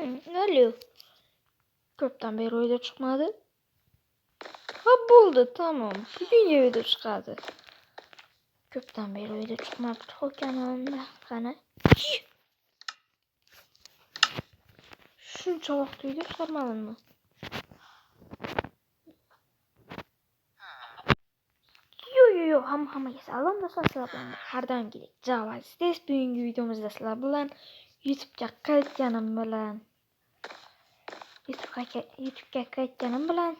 Alo. Köpten beri video çıkmadı. Ha buldu tamam. Bugün ya video çıkardı. Köpten beri video çıkmadı. O kanalımda. Kana. Şunca vakit video çıkarmadın mı? Yo hamma salom dostlar sizlar bilan har doimgidek Javastes. Bugungi videomizda sizlar bilan YouTube'ga qaytganim bilan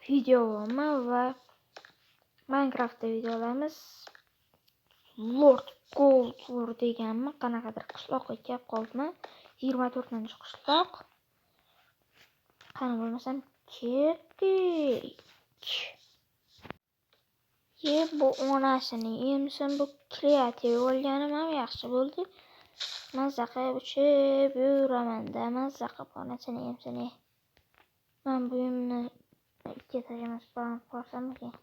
videomi va Minecraftda videolarimiz Lord Gold deganmi qanaqadir qishloqqa kelib qoldimi? 24-qishloq. Qani bo'lmasam ketdik. Bu onasini emsin, bu kreativ bo'lganim ham yaxshi bo'ldi. Mazza qilib uchib yuraman-da, mazza qilib onasini emsin. Men bu uyimni ikki etajimiz baland qo'rsam ekan.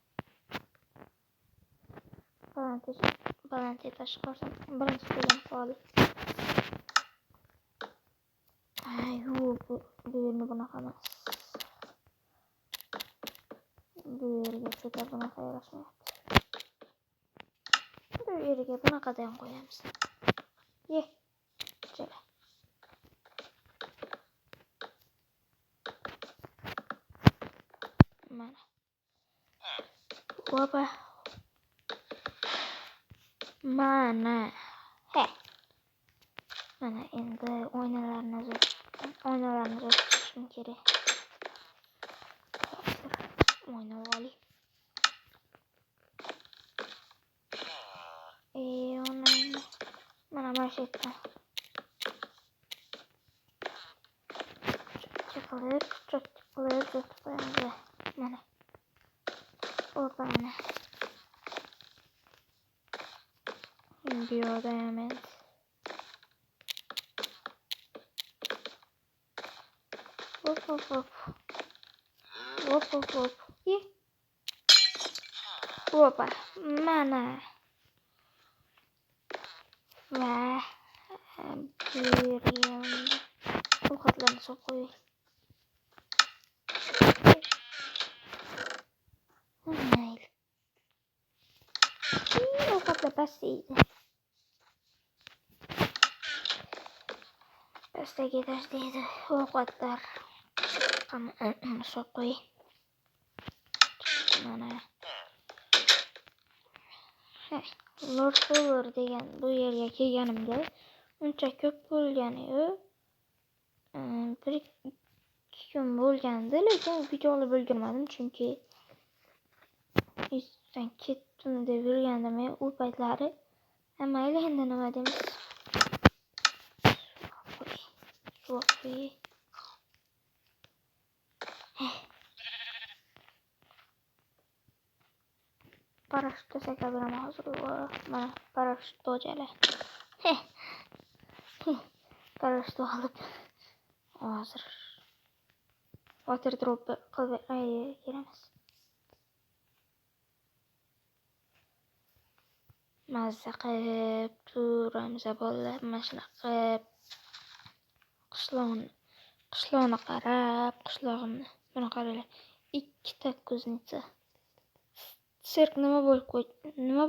Baland etaj qo'rsam, birinchi degan qoldi. Yo'q, bu yerni bunaqa emas. Bu yerga juda bunaqa yarashmayapti. Bu yerga bunaqadan qo'yamiz. Jala. Mana. Opa. Mana. Mana endi oynalarni o'zgartirishim kerak. O'ynab olayım. Mana marşetdan. Çıkılır. Mana. Orada mana. Biodiamond. Hop. Opa. Mana. Ve bir yanında ovqatlarni solib qo'yaylik. Mayli. Ovqatlar pastaydi. Pastaga tashlaydi ovqatlar. Solib qo'ying. Mana. Lord Power degan bu yerga kelganimda uncha ko'p bo'lgani yo'q. 1-2 kun bo'lgandi, lekin videoni bo'ldirmadim chunki izdan ketdim deb yurgandim. U paytlari mayli endi nima deymiz. Paraşütle sakladığım hazır var. Bana paraşüt doğacağıyla. Paraşüt alıp hazır. Water drop kılıp giremez. Mazza qilib turamiz bolalar. Mana shunaqa qishloqni qarab, qishlog'imni buni qaranglar. 2 ta kuznica. Sirk nima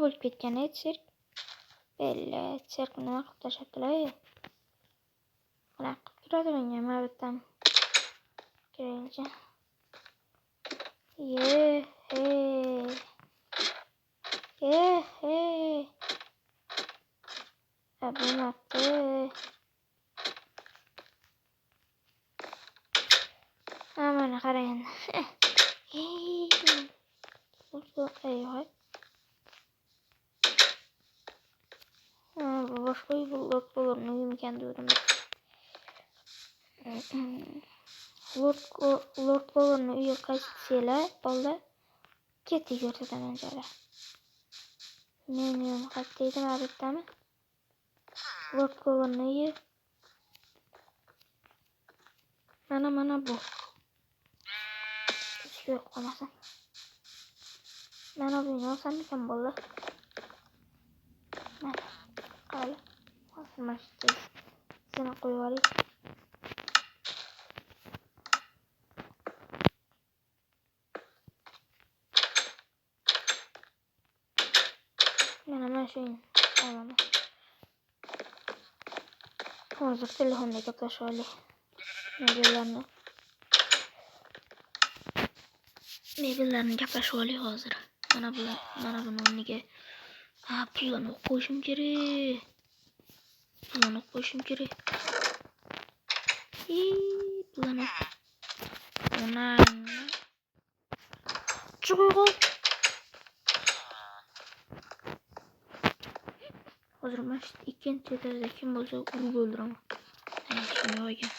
bo'lib ketgan edi sirk? Bella, sirk nima qilib tashlabdilar? Mana qilib turadi menga mavitdan. Kerakcha. Abunaqi. Mana qarang. Eyvah. Boshqa uy Lord Power'ni uyumikan dedim. Lord Power'ni uyi qaytsizlar, bollar ketdik o'rtadan anjala. Men uyim qaytdiydim albattami? Lord Power'ni uyi. Mana bu. Hech yo'q qolmasin. Mana bu olsam ekan bollar. Mana qali. Hozir mashina qo'yib olaylik. gaplashayın. Tamam. Hozir telefonda gaplashib olaylik. Mebellarni gaplashib olaylik hozir. Mana buni o'rniga pullarni qo'yishim kerak. Pullarni qo'yishim kerak. Pullarni. Ona. Chiqoq. Hozir mana shu ikkinchi etajda kim bo'lsa urib o'ldiraman. Shuni olgan.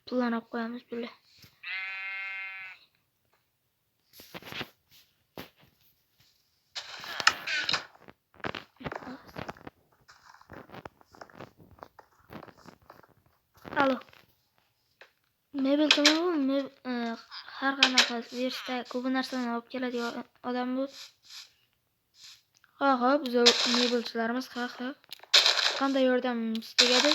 Pullarni olib qo'yamiz bular. Alo. Mebel to'g'rimi? Har qanaqa versda ko'p narsalarni olib keladigan odam bu. Ha, biz mebelchilarimiz, ha. Qanday yordamimiz tegadi?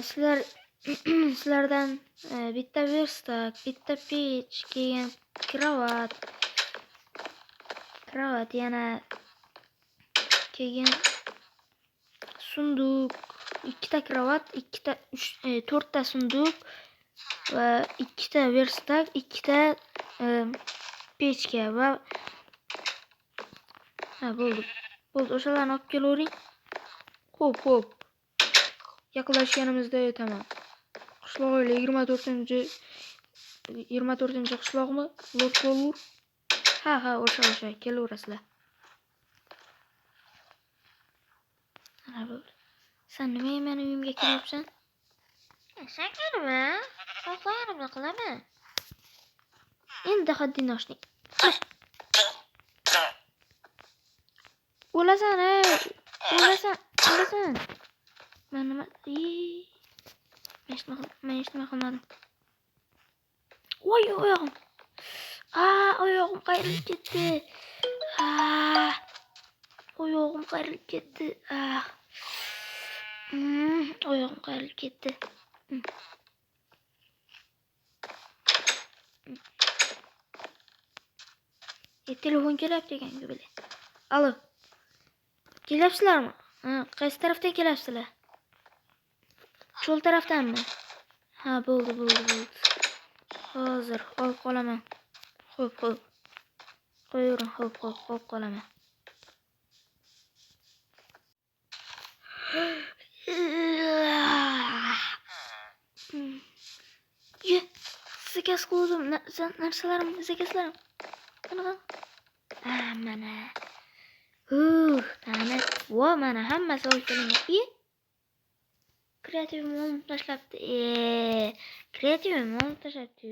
Sizlardan bitta verstak, bitta pech, keyin kravat, yana keyin sunduq, ikkita kravat, to'rtta sunduq va ikkita verstak, ikkita pechka va bo'ldi. O'shalarni olib kelavering. Xo'p. Yaqinlashganimizda aytaman. Qishloq oila 24-chi qishloqmi? Lotkolur. Ha, o'sha kelaverasizlar. Ana bo'ldi. Sen nimaga meni uyimga kelyapsan? Sen kelma. Xohlaganimni qilaman. Endi haddingni oshding. O'lasan. Men nima qilmadim. Voy, oyog'im. Oyog'im qayrilib ketdi. Oyog'im qayrilib ketdi. Oyog'im qayrilib ketdi. Telefon kelyapti ekan-ku bile. Alo. Kelyapsizlarmi? Qaysi tarafdan kelyapsizlar? Cho'l tarafdanmi? Ha, bo'ldi. Hozir olib qolaman. Xo'p. Qo'yavering, xo'p, olib qolaman. Zakas qildim. Narsalarim, zakaslarim. Mana. Mana hammasi olib kelingan. Kreativim olib tashlabdi. Kreativim olib tashlabdi.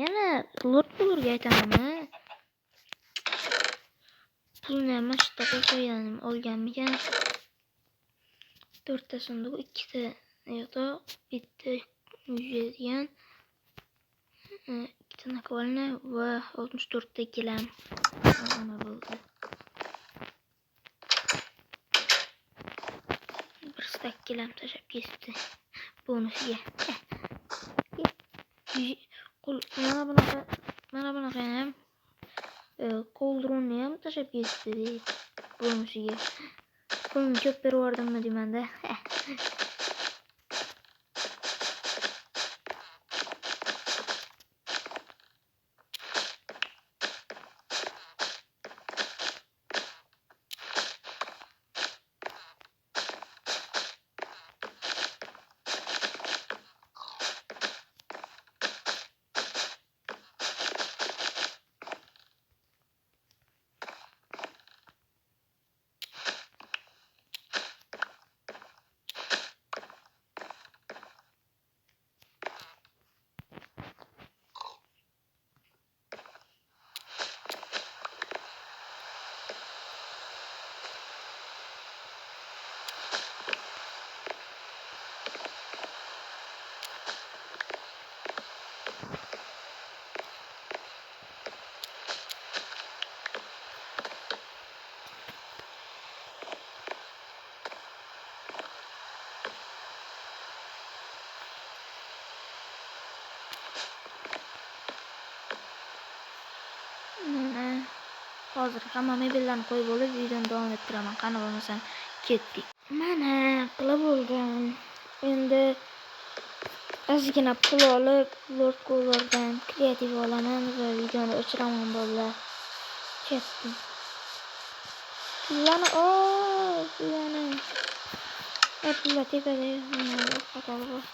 Yana lot bo'lurga aytamanmi? Pulni ham mashta qo'yganim olganmikan? 4 ta sunduq, 2 ta yotoq, bitta uyadigan, 2 ta nakolni va 64 ta gilam. Mana bo'ldi. Bir stak gilam tashlab ketibdi. Bonusiga. Mana bunaqa ham qo'ldironni ham tashlab ketibdi. Bonusiga. Pulni ko'p berib yubordimmi deymanda. hozir hamma mebellarni qo'yib bo'lib videoni davom ettiraman. Qani bo'lmasam ketdik. Mana qilib bo'lgan. Endi ozgina pul olib, Lord Gollardan kreativ olaman va videoni o'chiraman bolalar. Ketdim. Pullani pullani. Pulla tepada xatoli bor.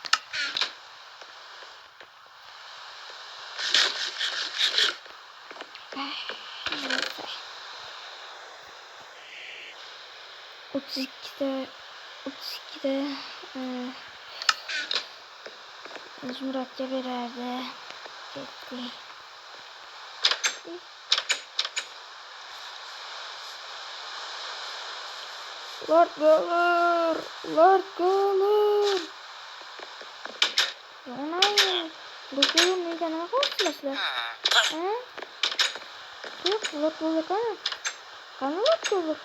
Otuz ikide Zumradga berardi. Ketdi. Lord Gollar. Yana bu film nega nima qilyapsizlar? Yo'q, Lord Gollar qani Lord Gollar?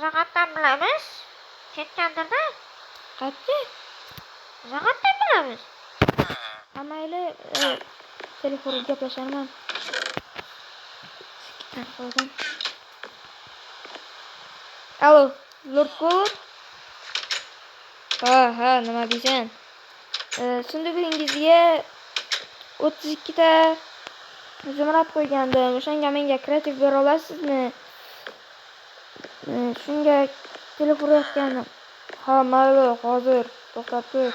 Zagatdan bilamiz. Ketgandirda. Qayerga? Zagatdan bilamiz. Mayli, telefonda gaplasharman. Telefondan. Alo, Lord Gollar. Ha, nima deysan? Sundugingizga 32 ta zumrad qo'ygandim. O'shanga menga kreativ bera olasizmi? Shunga telefon urayotganim. Ha, mayli, hozir to'xtab tur.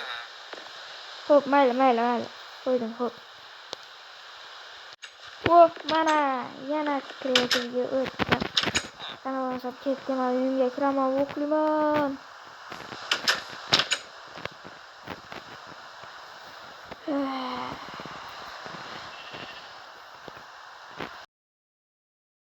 Xo'p, mayli. Qo'ydim, xo'p. Mana yana kreativga o'tdim. Qanaqa ketdim, uyimga kiraman, o'qiyman.